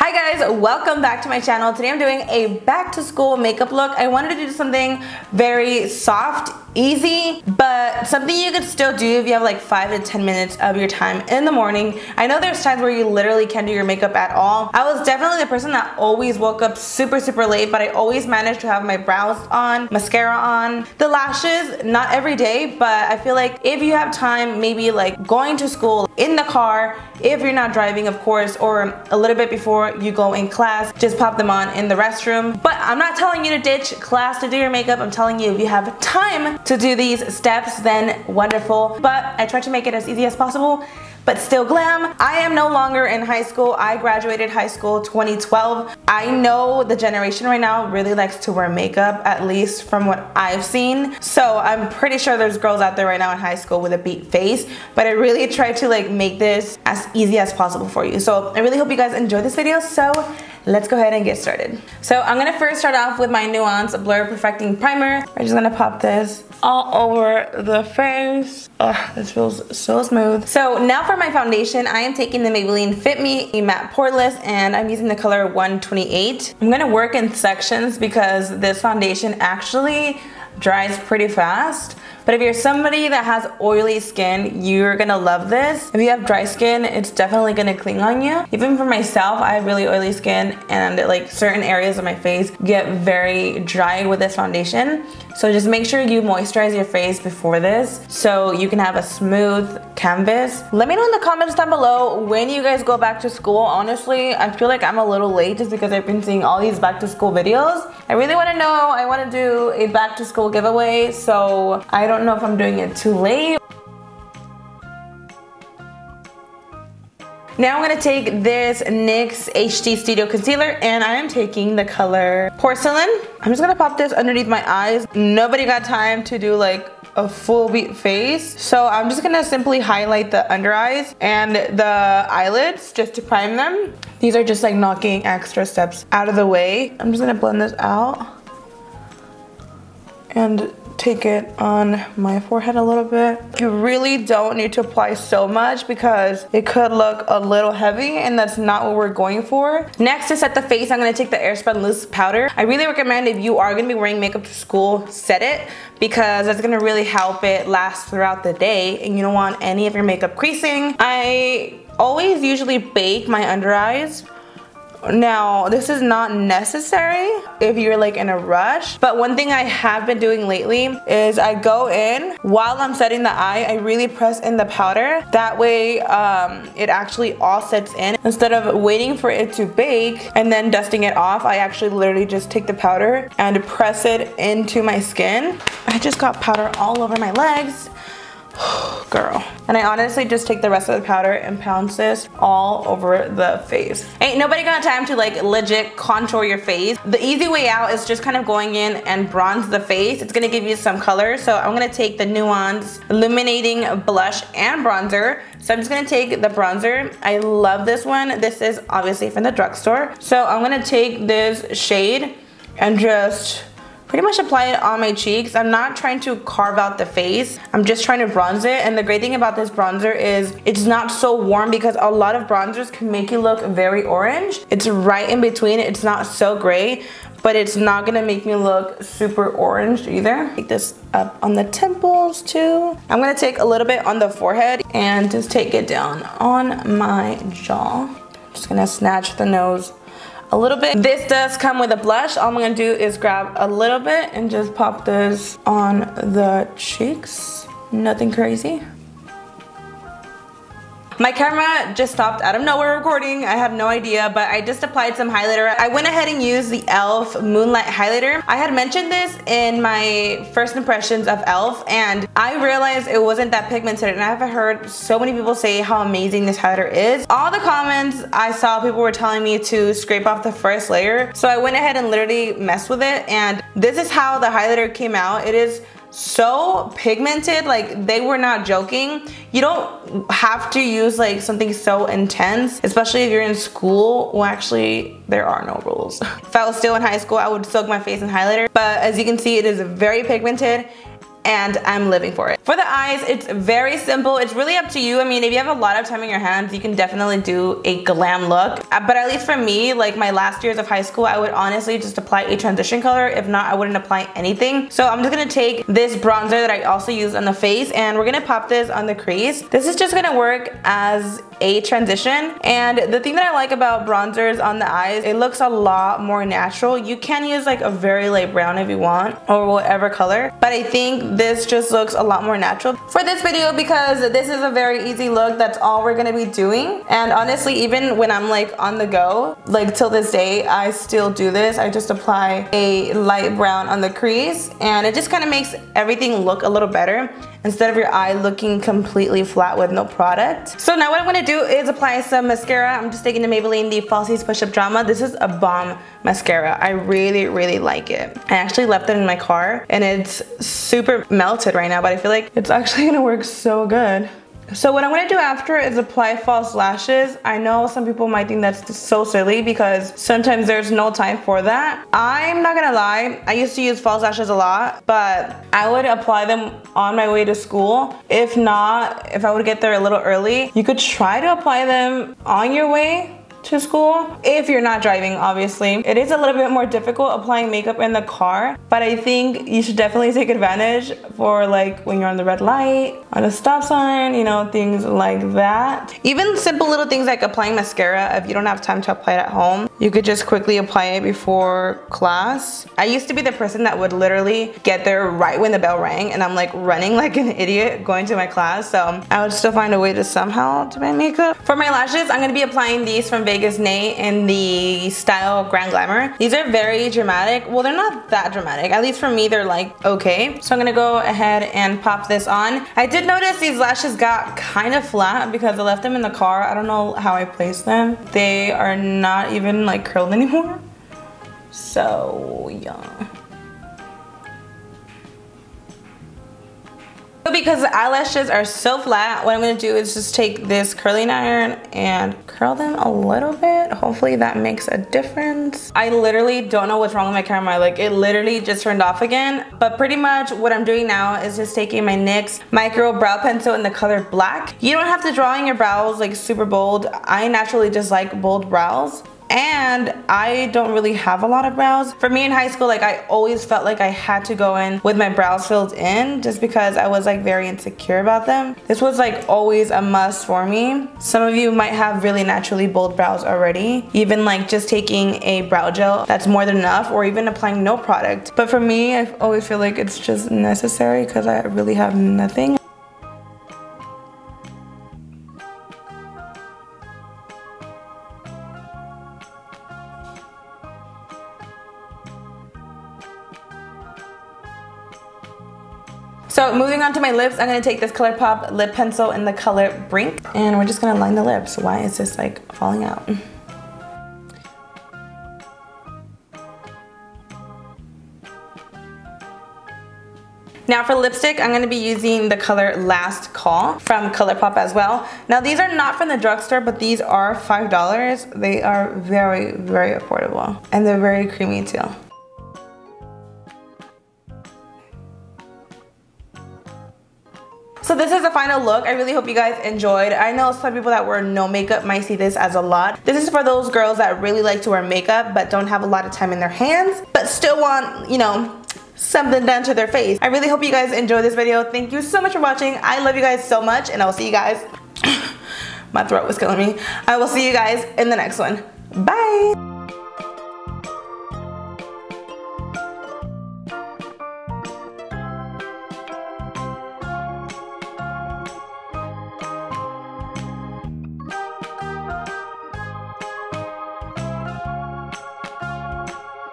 Hi guys, welcome back to my channel. Today I'm doing a back to school makeup look. I wanted to do something very soft, easy, but something you could still do if you have like 5 to 10 minutes of your time in the morning. I know there's times where you literally can't do your makeup at all. I was definitely the person that always woke up super late, but I always managed to have my brows on, mascara on, the lashes, not every day, but I feel like if you have time, maybe like going to school in the car, if you're not driving of course, or a little bit before you go in class, just pop them on in the restroom. But I'm not telling you to ditch class to do your makeup. I'm telling you if you have time to do these steps, then wonderful. But I try to make it as easy as possible, but still glam. I am no longer in high school. I graduated high school 2012. I know the generation right now really likes to wear makeup, at least from what I've seen. So I'm pretty sure there's girls out there right now in high school with a beat face, but I really try to like make this as easy as possible for you. So I really hope you guys enjoy this video. So let's go ahead and get started. So I'm gonna first start off with my Nuance Blur Perfecting Primer. I'm just gonna pop this all over the face. Oh, this feels so smooth. So now for my foundation, I am taking the Maybelline Fit Me Matte Poreless and I'm using the color 128. I'm gonna work in sections because this foundation actually dries pretty fast. But if you're somebody that has oily skin, you're gonna love this. If you have dry skin, it's definitely gonna cling on you. Even for myself, I have really oily skin and like certain areas of my face get very dry with this foundation. So just make sure you moisturize your face before this so you can have a smooth canvas. Let me know in the comments down below when you guys go back to school. Honestly, I feel like I'm a little late just because I've been seeing all these back to school videos. I really wanna know, I wanna do a back to school giveaway, so I don't know if I'm doing it too late. Now I'm gonna take this NYX HD Studio Concealer and I am taking the color Porcelain. I'm just gonna pop this underneath my eyes. Nobody got time to do like a full beat face, so I'm just gonna simply highlight the under eyes and the eyelids just to prime them. These are just like knocking extra steps out of the way. I'm just gonna blend this out and take it on my forehead a little bit. You really don't need to apply so much because it could look a little heavy and that's not what we're going for. Next, to set the face, I'm gonna take the Airspun Loose Powder. I really recommend if you are gonna be wearing makeup to school, set it, because that's gonna really help it last throughout the day and you don't want any of your makeup creasing. I always usually bake my under eyes. Now, this is not necessary if you're like in a rush, but one thing I have been doing lately is I go in while I'm setting the eye, I really press in the powder. That way it actually all sets in. Instead of waiting for it to bake and then dusting it off, I actually literally just take the powder and press it into my skin. I just got powder all over my legs. Girl. And I honestly just take the rest of the powder and pounce this all over the face. Ain't nobody got time to like legit contour your face. The easy way out is just kind of going in and bronze the face. It's gonna give you some color. So I'm gonna take the Nuance Illuminating Blush and Bronzer. So I'm just gonna take the bronzer. I love this one. This is obviously from the drugstore. So I'm gonna take this shade and just pretty much apply it on my cheeks. I'm not trying to carve out the face. I'm just trying to bronze it. And the great thing about this bronzer is it's not so warm because a lot of bronzers can make you look very orange. It's right in between. It's not so gray, but it's not gonna make me look super orange either. Take this up on the temples too. I'm gonna take a little bit on the forehead and just take it down on my jaw. I'm just gonna snatch the nose a little bit. This does come with a blush. All I'm gonna do is grab a little bit and just pop this on the cheeks. Nothing crazy. My camera just stopped out of nowhere recording. I have no idea, but I just applied some highlighter. I went ahead and used the e.l.f. Moonlight Highlighter. I had mentioned this in my first impressions of e.l.f. and I realized it wasn't that pigmented, and I've heard so many people say how amazing this highlighter is. All the comments I saw, people were telling me to scrape off the first layer, so I went ahead and literally messed with it, and this is how the highlighter came out. It is so pigmented, like they were not joking. You don't have to use like something so intense, especially if you're in school. Well, actually, there are no rules. If I was still in high school, I would soak my face in highlighter, but as you can see, it is very pigmented and I'm living for it. For the eyes, it's very simple. It's really up to you. I mean, if you have a lot of time in your hands, you can definitely do a glam look. But at least for me, like my last years of high school, I would honestly just apply a transition color. If not, I wouldn't apply anything. So I'm just gonna take this bronzer that I also use on the face, and we're gonna pop this on the crease. This is just gonna work as a transition. And the thing that I like about bronzers on the eyes, it looks a lot more natural. You can use like a very light brown if you want, or whatever color, but I think this just looks a lot more natural for this video because this is a very easy look. That's all we're gonna be doing. And honestly, even when I'm like on the go, like till this day, I still do this. I just apply a light brown on the crease, and it just kind of makes everything look a little better instead of your eye looking completely flat with no product. So now what I'm gonna do is apply some mascara. I'm just taking the Maybelline the Falsies Push Up Drama. This is a bomb mascara. I really like it. I actually left it in my car and it's super melted right now, but I feel like it's actually gonna work so good. So what I'm gonna do after is apply false lashes. I know some people might think that's so silly because sometimes there's no time for that. I'm not gonna lie, I used to use false lashes a lot, but I would apply them on my way to school. If not, if I would get there a little early, you could try to apply them on your way to school if you're not driving. Obviously it is a little bit more difficult applying makeup in the car, but I think you should definitely take advantage for like when you're on the red light, on a stop sign, you know, things like that. Even simple little things like applying mascara. If you don't have time to apply it at home, you could just quickly apply it before class. I used to be the person that would literally get there right when the bell rang, and I'm like running like an idiot going to my class, so I would still find a way to somehow do my makeup. For my lashes, I'm gonna be applying these from Vegas Nay in the style Grand Glamour. These are very dramatic. Well, they're not that dramatic. At least for me, they're like okay. So I'm gonna go ahead and pop this on. I did notice these lashes got kind of flat because I left them in the car. I don't know how I placed them. They are not even like curled anymore. So yeah. Because the eyelashes are so flat, what I'm going to do is just take this curling iron and curl them a little bit. Hopefully that makes a difference. I literally don't know what's wrong with my camera. Like it literally just turned off again. But pretty much what I'm doing now is just taking my NYX micro brow pencil in the color black. You don't have to draw in your brows like super bold. I naturally just like bold brows. And I don't really have a lot of brows. For me in high school, like I always felt like I had to go in with my brows filled in just because I was like very insecure about them. This was like always a must for me. Some of you might have really naturally bold brows already. Even like just taking a brow gel, that's more than enough, or even applying no product. But for me, I always feel like it's just necessary because I really have nothing. So moving on to my lips, I'm going to take this ColourPop lip pencil in the color Brink, and we're just going to line the lips. Why is this like falling out? Now for lipstick, I'm going to be using the color Last Call from ColourPop as well. Now these are not from the drugstore, but these are $5. They are very affordable, and they're very creamy too. So this is the final look. I really hope you guys enjoyed. I know some people that wear no makeup might see this as a lot. This is for those girls that really like to wear makeup but don't have a lot of time in their hands, but still want, you know, something done to their face. I really hope you guys enjoyed this video. Thank you so much for watching. I love you guys so much, and I will see you guys. My throat was killing me. I will see you guys in the next one. Bye.